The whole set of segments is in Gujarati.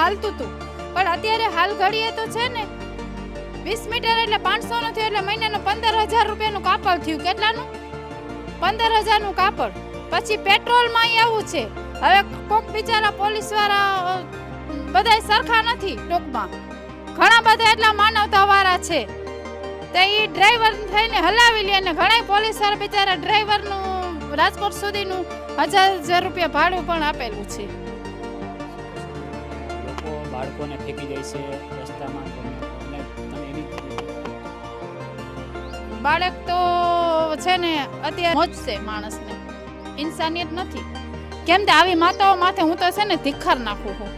હાલતું હતું, પણ અત્યારે હાલ ઘડીએ તો છે ને 20 મીટર એટલે 500 નું થયું, એટલે મહિનાનું 15,000 રૂપિયાનું કાપડ થયું. કેટલાનું? 15,000 નું કાપડ. પછી પેટ્રોલમાં આવું છે. હવે કોક બિચારા પોલીસ વાળા બધા સરખા નથી. ટૂંકમાં ઘણા બધા એટલા માનવતા વાળા છે તો એ ડ્રાઈવર થઈને હલાવી લે, અને ઘણા પોલીસ વાળા બિચારા ડ્રાઈવરનું રાજકોટ સુધીનું 1,000 રૂપિયા ભાડું પણ આપેલું છે. લોકો બાળકોને ફેંકી જાય છે રસ્તામાં, બાળક તો છે ને અત્યારે મોજ છે માણસને, ઇન્સાનિયત નથી. કેમ કે આવી માતાઓ માથે હું તો છે ને ધિક્કાર નાખું છું.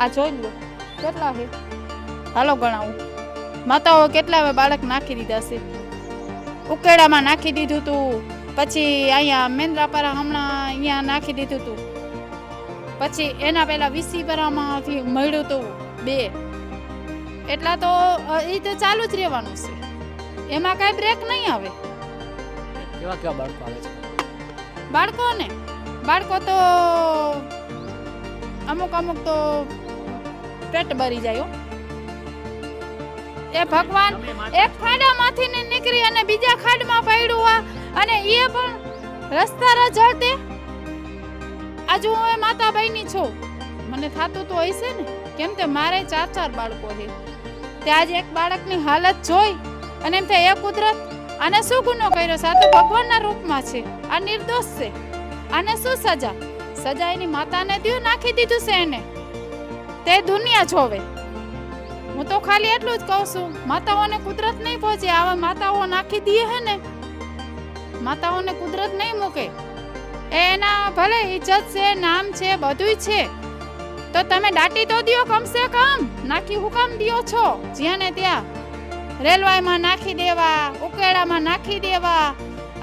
આ જોઈ લો કેટલા છે, હાલો ગણાવું. માતાઓ કેટલા હવે બાળક નાખી દીધા છે. ઉકેડામાં નાખી દીધું હતું, પછી અહીંયા મેંદ્રાપરા હમણાં અહીંયા નાખી દીધું હતું, પછી એના પહેલા વિસીપરામાંથી મળ્યું હતું 2. એટલા તો એ તો ચાલુ જ રહેવાનું છે, એમાં કાંઈ બ્રેક નહીં આવે. કેવા કેવા બાળકો આવે છે? બાળકો તો અમુક તો પેટ ભરી જાય. એ ભગવાન એક ખાડામાંથી ને નીકળી અને બીજા ખાડમાં પડ્યું, અને એ પણ રસ્તા રજળતે. આજે હું એ માતા બહેની છું, મને થાતું તો હશે ને, કેમ કે મારે 4 બાળકો છે. તે આજે એક બાળકની હાલત જોઈ અને એમ થાય એ કુદરત, આને શું ગુનો કર્યો છે? આ તો ભગવાનના રૂપમાં છે, આ નિર્દોષ છે, આને શું સજા? સજા એની માતાને દ્યું, નાખી દીધું છે એને. તે દુનિયા જોવે. હું તો ખાલી એટલું જ કહું છું, માતાઓને કુદરત નહીં પહોંચે. આવા માતાઓ નાખી દે હે ને, માતાઓને કુદરત નહીં મૂકે. એના ભલે ઇજ્જત છે, નામ છે, બધુંય છે, તો તમે દાટી તો દ્યો કમસે કમ. નાખી હું કામ દ્યો છો? જ્યાં ને ત્યાં રેલવેમાં નાખી દેવા, ઉકેડામાં નાખી દેવા,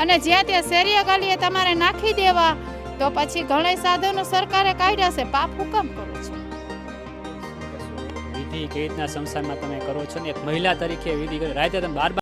અને જ્યાં ત્યાં શેરીએ ગલીએ તમારે નાખી દેવા, તો પછી ઘણા સાધનો સરકારે કાઢ્યા છે. પાપ હું કામ કરો છો? વિધિ કેવી રીતના સંસારમાં તમે કરો છો ને, એક મહિલા તરીકે વિધિ રાતે તમે 12